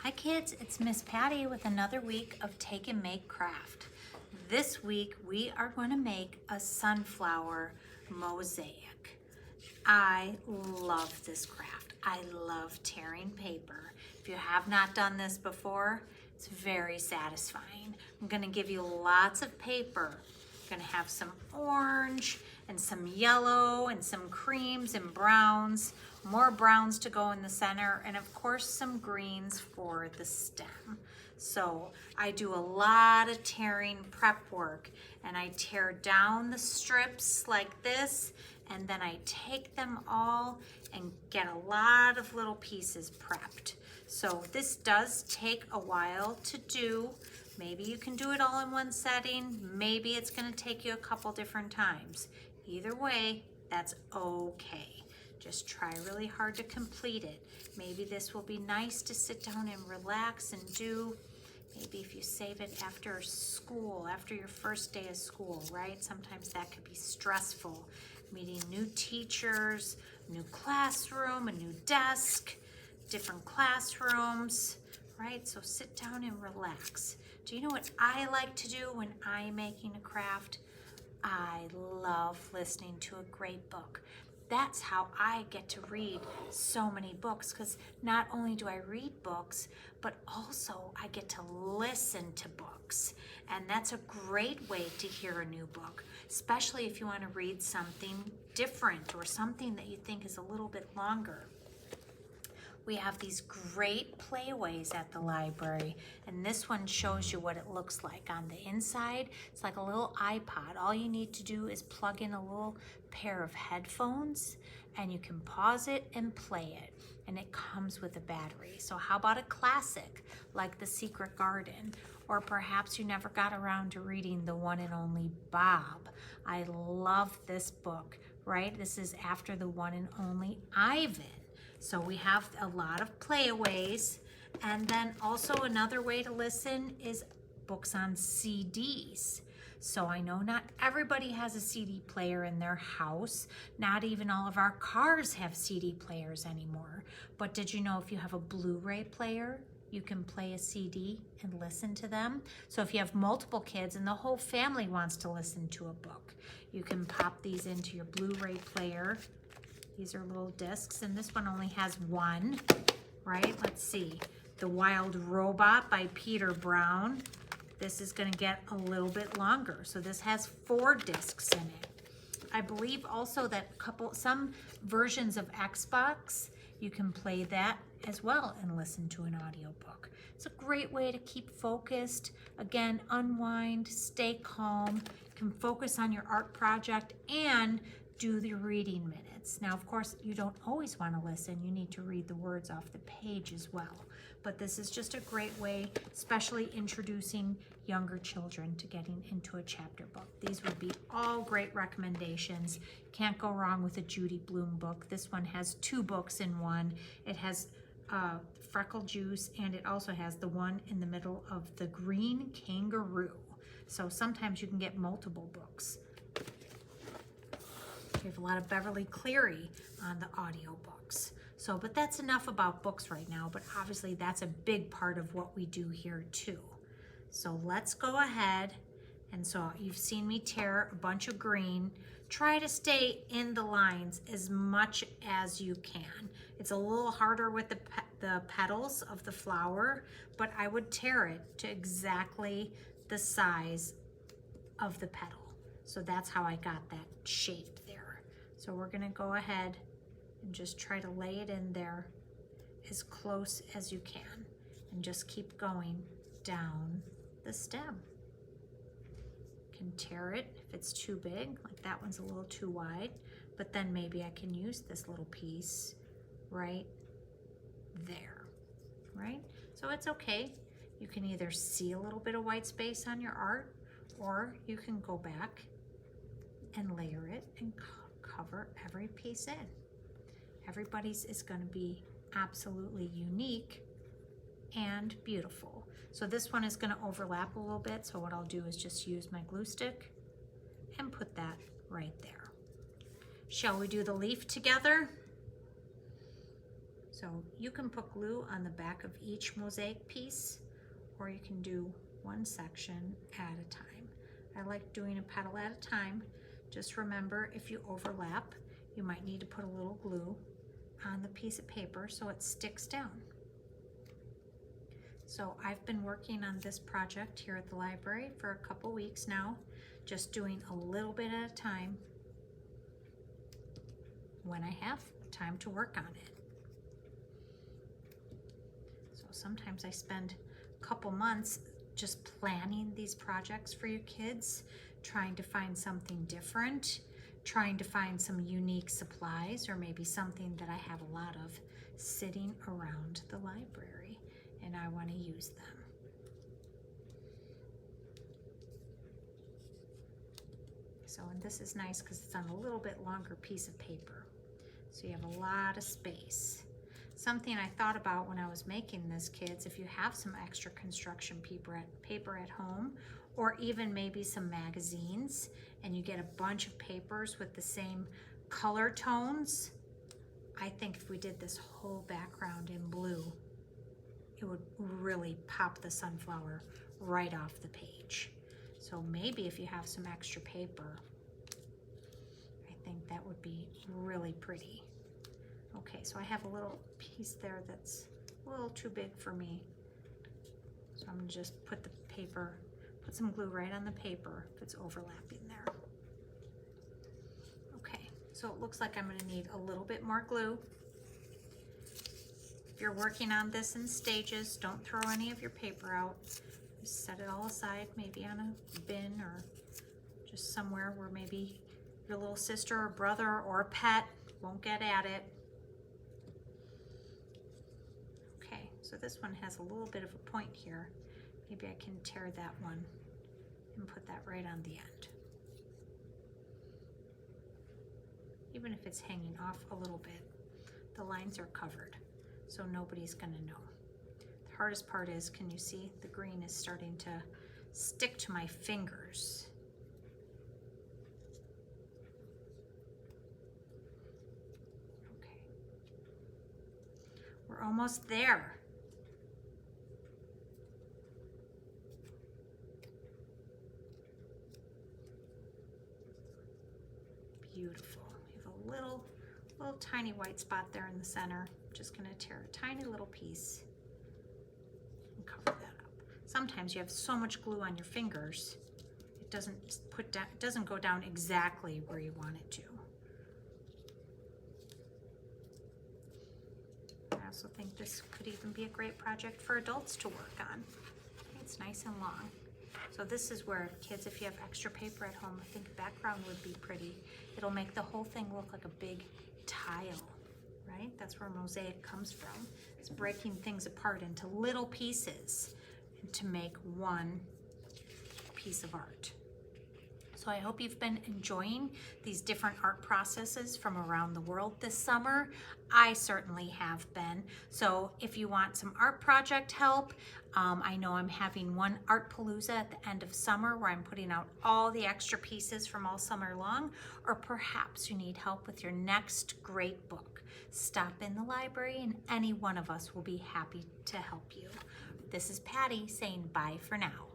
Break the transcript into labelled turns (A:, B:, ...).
A: Hi kids, it's Miss Patty with another week of Take and Make Craft. This week we are going to make a sunflower mosaic. I love this craft. I love tearing paper. If you have not done this before, it's very satisfying. I'm going to give you lots of paper. I'm going to have some orange and some yellow and some creams and browns, more browns to go in the center, and of course some greens for the stem. So I do a lot of tearing prep work, and I tear down the strips like this, and then I take them all and get a lot of little pieces prepped. So this does take a while to do. Maybe you can do it all in one setting. Maybe it's going to take you a couple different times. Either way, that's okay. Just try really hard to complete it. Maybe this will be nice to sit down and relax and do. Maybe if you save it after school, after your first day of school, right? Sometimes that could be stressful. Meeting new teachers, new classroom, a new desk, different classrooms, right? So sit down and relax. Do you know what I like to do when I'm making a craft? I love listening to a great book. That's how I get to read so many books, because not only do I read books, but also I get to listen to books. And that's a great way to hear a new book, especially if you want to read something different or something that you think is a little bit longer. We have these great playaways at the library, and this one shows you what it looks like. On the inside, it's like a little iPod. All you need to do is plug in a little pair of headphones, and you can pause it and play it, and it comes with a battery. So how about a classic like The Secret Garden? Or perhaps you never got around to reading The One and Only Bob. I love this book, right? This is after The One and Only Ivan. So we have a lot of playaways, and then also another way to listen is books on CDs. So I know not everybody has a CD player in their house. Not even all of our cars have CD players anymore. But did you know if you have a Blu-ray player, you can play a CD and listen to them? So if you have multiple kids and the whole family wants to listen to a book, you can pop these into your Blu-ray player. These are little discs, and this one only has one, right? Let's see. The Wild Robot by Peter Brown. This is going to get a little bit longer. So this has 4 discs in it. I believe also that some versions of Xbox, you can play that as well and listen to an audiobook. It's a great way to keep focused. Again, unwind, stay calm. You can focus on your art project and do the reading minutes. Now, of course, you don't always want to listen. You need to read the words off the page as well. But this is just a great way, especially introducing younger children to getting into a chapter book. These would be all great recommendations. Can't go wrong with a Judy Blume book. This one has 2 books in one. It has Freckle Juice, and it also has the one in the middle of the Green Kangaroo. So sometimes you can get multiple books. We have a lot of Beverly Cleary on the audiobooks. So, but that's enough about books right now, but obviously that's a big part of what we do here too. So let's go ahead. And so you've seen me tear a bunch of green. Try to stay in the lines as much as you can. It's a little harder with the petals of the flower, but I would tear it to exactly the size of the petal. So that's how I got that shape there. So we're gonna go ahead and just try to lay it in there as close as you can, and just keep going down the stem. You can tear it if it's too big, like that one's a little too wide, but then maybe I can use this little piece right there, right? So it's okay. You can either see a little bit of white space on your art, or you can go back and layer it and cover every piece in. Everybody's is going to be absolutely unique and beautiful. So this one is going to overlap a little bit, so what I'll do is just use my glue stick and put that right there. Shall we do the leaf together? So you can put glue on the back of each mosaic piece, or you can do one section at a time. I like doing a petal at a time. Just remember, if you overlap, you might need to put a little glue on the piece of paper so it sticks down. So I've been working on this project here at the library for a couple weeks now, just doing a little bit at a time when I have time to work on it. So sometimes I spend a couple months just planning these projects for your kids, trying to find something different, trying to find some unique supplies, or maybe something that I have a lot of sitting around the library and I want to use them. So, and this is nice because it's on a little bit longer piece of paper, so you have a lot of space. Something I thought about when I was making this, kids, if you have some extra construction paper at home, or even maybe some magazines, and you get a bunch of papers with the same color tones, I think if we did this whole background in blue, it would really pop the sunflower right off the page. So maybe if you have some extra paper, I think that would be really pretty. Okay, so I have a little piece there that's a little too big for me. So I'm gonna just put the paper, put some glue right on the paper if it's overlapping there. Okay, so it looks like I'm gonna need a little bit more glue. If you're working on this in stages, don't throw any of your paper out. Just set it all aside, maybe on a bin or just somewhere where maybe your little sister or brother or pet won't get at it. Okay, so this one has a little bit of a point here. Maybe I can tear that one and put that right on the end. Even if it's hanging off a little bit, the lines are covered, so nobody's gonna know. The hardest part is, can you see the green is starting to stick to my fingers? Okay, we're almost there. Beautiful. We have a little tiny white spot there in the center. I'm just gonna tear a tiny little piece and cover that up. Sometimes you have so much glue on your fingers, it doesn't go down exactly where you want it to. I also think this could even be a great project for adults to work on. It's nice and long. So this is where, kids, if you have extra paper at home, I think background would be pretty. It'll make the whole thing look like a big tile, right? That's where mosaic comes from. It's breaking things apart into little pieces to make one piece of art. So I hope you've been enjoying these different art processes from around the world this summer. I certainly have been. So if you want some art project help, I know I'm having one art palooza at the end of summer where I'm putting out all the extra pieces from all summer long, or perhaps you need help with your next great book. Stop in the library and any one of us will be happy to help you. This is Patty saying bye for now.